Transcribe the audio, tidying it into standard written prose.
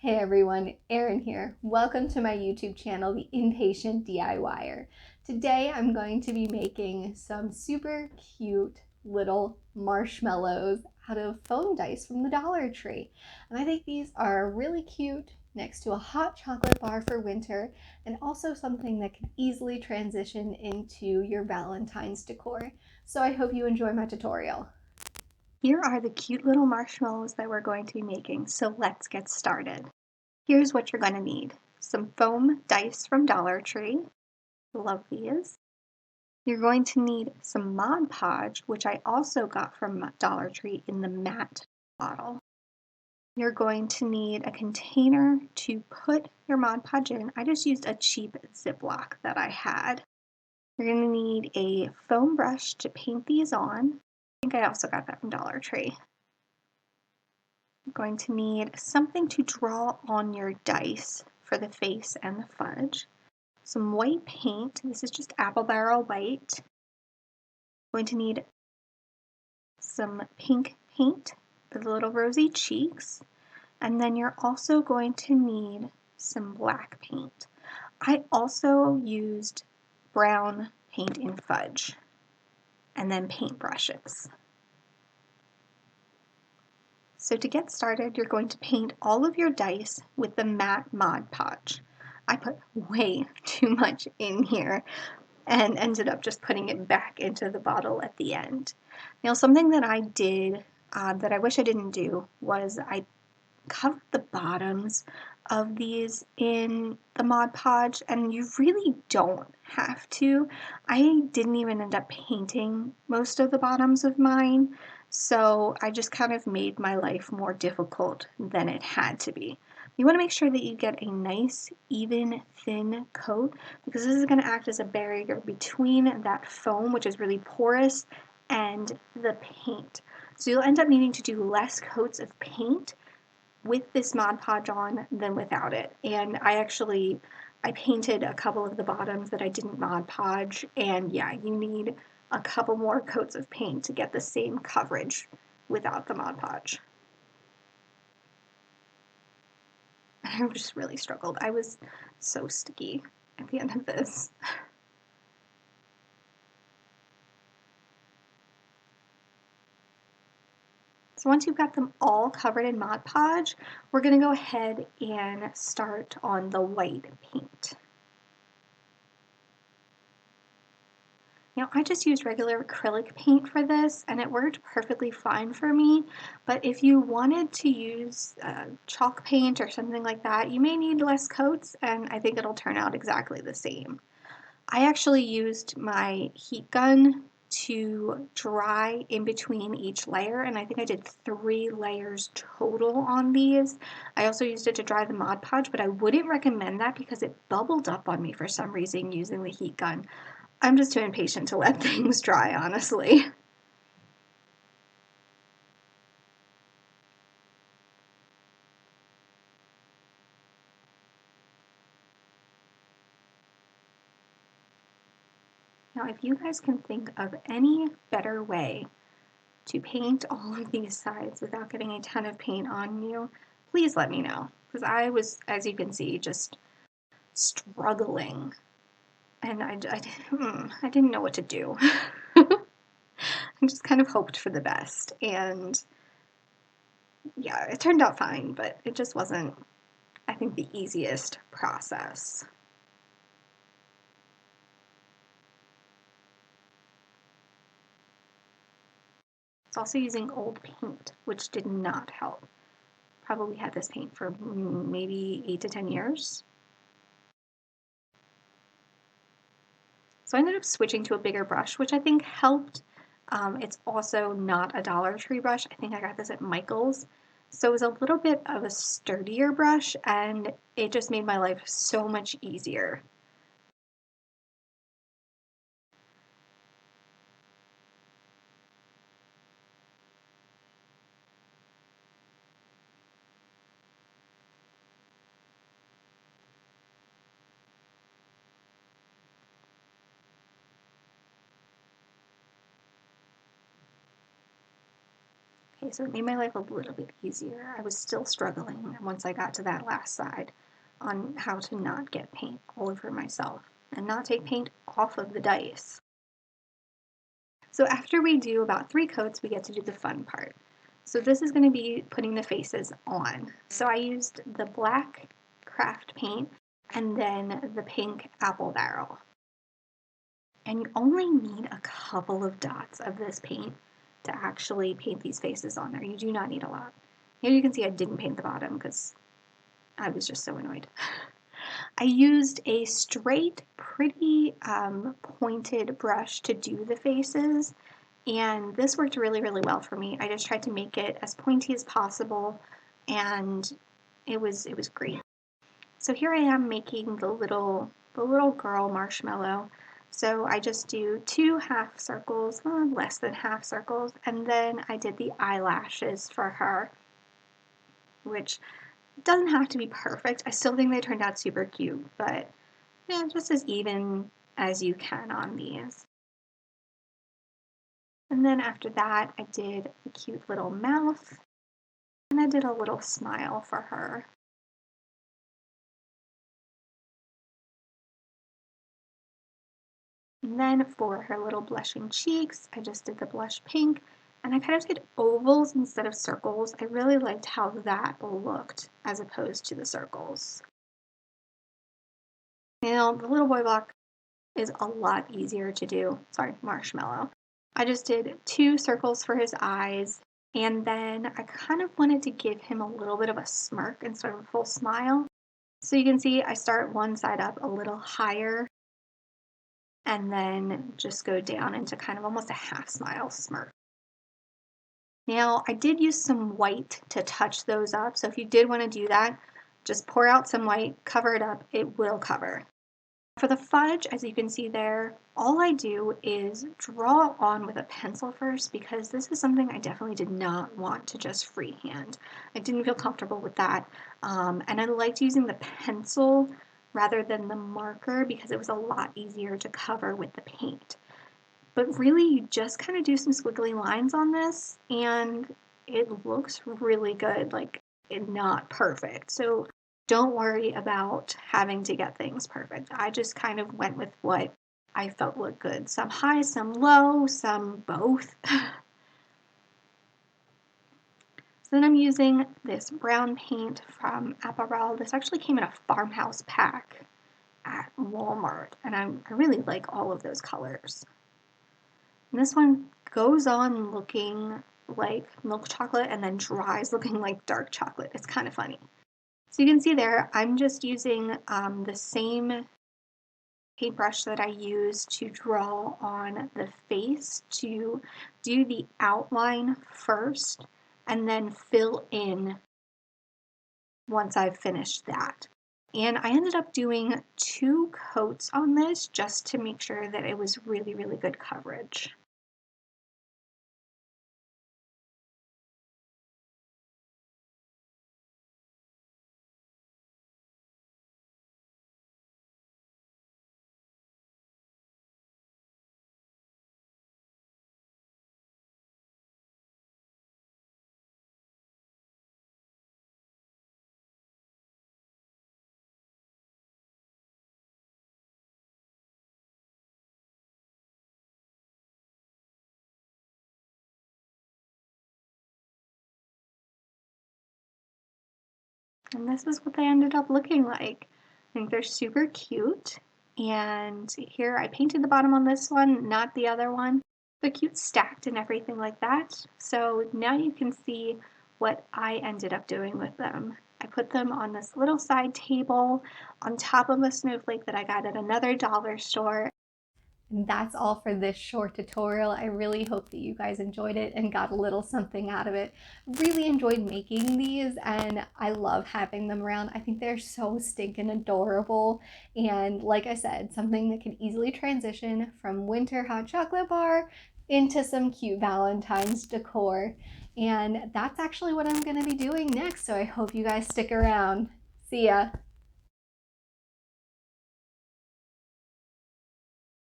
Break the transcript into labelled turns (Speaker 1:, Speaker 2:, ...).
Speaker 1: Hey everyone, Erin here. Welcome to my YouTube channel, The Impatient DIYer. Today I'm going to be making some super cute little marshmallows out of foam dice from the Dollar Tree. And I think these are really cute next to a hot chocolate bar for winter, and also something that can easily transition into your Valentine's decor. So I hope you enjoy my tutorial.
Speaker 2: Here are the cute little marshmallows that we're going to be making, so let's get started. Here's what you're going to need. Some foam dice from Dollar Tree. Love these. You're going to need some Mod Podge, which I also got from Dollar Tree in the matte bottle. You're going to need a container to put your Mod Podge in. I just used a cheap Ziploc that I had. You're going to need a foam brush to paint these on. I think I also got that from Dollar Tree. Going to need something to draw on your dice for the face and the fudge. Some white paint. This is just apple barrel white. Going to need some pink paint for the little rosy cheeks. And then you're also going to need some black paint. I also used brown paint in fudge. And then paint brushes. So to get started, you're going to paint all of your dice with the matte Mod Podge. I put way too much in here and ended up just putting it back into the bottle at the end. Now, something that I did that I wish I didn't do was I covered the bottoms of these in the Mod Podge, and you really don't have to. I didn't even end up painting most of the bottoms of mine, so I just kind of made my life more difficult than it had to be. You want to make sure that you get a nice, even, thin coat, because this is going to act as a barrier between that foam, which is really porous, and the paint. So you'll end up needing to do less coats of paint with this Mod Podge on than without it. And I painted a couple of the bottoms that I didn't Mod Podge, and yeah, you need a couple more coats of paint to get the same coverage without the Mod Podge. I just really struggled. I was so sticky at the end of this. So once you've got them all covered in Mod Podge, we're going to go ahead and start on the white paint. Now, I just used regular acrylic paint for this, and it worked perfectly fine for me, but if you wanted to use chalk paint or something like that, you may need less coats, and I think it'll turn out exactly the same. I actually used my heat gun to dry in between each layer, and I think I did 3 layers total on these. I also used it to dry the Mod Podge, but I wouldn't recommend that because it bubbled up on me for some reason using the heat gun. I'm just too impatient to let things dry, honestly. Now, if you guys can think of any better way to paint all of these sides without getting a ton of paint on you, please let me know. Because I was, as you can see, just struggling. And I didn't know what to do. I just kind of hoped for the best. And yeah, it turned out fine, but it just wasn't, I think, the easiest process. It's also using old paint, which did not help. Probably had this paint for maybe 8 to 10 years. So I ended up switching to a bigger brush, which I think helped. It's also not a Dollar Tree brush. I think I got this at Michael's. So it was a little bit of a sturdier brush, and it just made my life so much easier. Okay, so it made my life a little bit easier. I was still struggling once I got to that last side on how to not get paint all over myself and not take paint off of the dice. So after we do about 3 coats, we get to do the fun part. So this is going to be putting the faces on. So I used the black craft paint and then the pink apple barrel. And you only need a couple of dots of this paint to actually paint these faces on there. You do not need a lot. Here you can see I didn't paint the bottom because I was just so annoyed. I used a straight, pretty pointed brush to do the faces, and this worked really, really well for me. I just tried to make it as pointy as possible, and it was great. So here I am making the little girl marshmallow. So I just do 2 half circles, less than half circles, and then I did the eyelashes for her, which doesn't have to be perfect. I still think they turned out super cute, but yeah, just as even as you can on these. And then after that, I did a cute little mouth, and I did a little smile for her. And then for her little blushing cheeks, I just did the blush pink, and I kind of did ovals instead of circles. I really liked how that looked as opposed to the circles. Now, the little boy block is a lot easier to do. Sorry, marshmallow. I just did 2 circles for his eyes, and then I kind of wanted to give him a little bit of a smirk instead of a full smile. So you can see I start one side up a little higher and then just go down into kind of almost a half smile smirk. Now, I did use some white to touch those up, so if you did want to do that, just pour out some white, cover it up, it will cover. For the fudge, as you can see there, all I do is draw on with a pencil first because this is something I definitely did not want to just freehand. I didn't feel comfortable with that, and I liked using the pencil rather than the marker because it was a lot easier to cover with the paint. But really, you just kind of do some squiggly lines on this, and it looks really good, like not perfect. So don't worry about having to get things perfect. I just kind of went with what I felt looked good. Some high, some low, some both. So then I'm using this brown paint from Apparel. This actually came in a farmhouse pack at Walmart, and I really like all of those colors. And this one goes on looking like milk chocolate and then dries looking like dark chocolate. It's kind of funny. So you can see there, I'm just using the same paintbrush that I used to draw on the face to do the outline first and then fill in once I've finished that. And I ended up doing 2 coats on this just to make sure that it was really, really good coverage. And this is what they ended up looking like. I think they're super cute. And here I painted the bottom on this one, not the other one. They're cute stacked and everything like that. So now you can see what I ended up doing with them. I put them on this little side table on top of a snowflake that I got at another dollar store.
Speaker 1: And that's all for this short tutorial. I really hope that you guys enjoyed it and got a little something out of it. Really enjoyed making these and I love having them around. I think they're so stinking adorable. And like I said, something that can easily transition from winter hot chocolate bar into some cute Valentine's decor. And that's actually what I'm gonna be doing next. So I hope you guys stick around. See ya.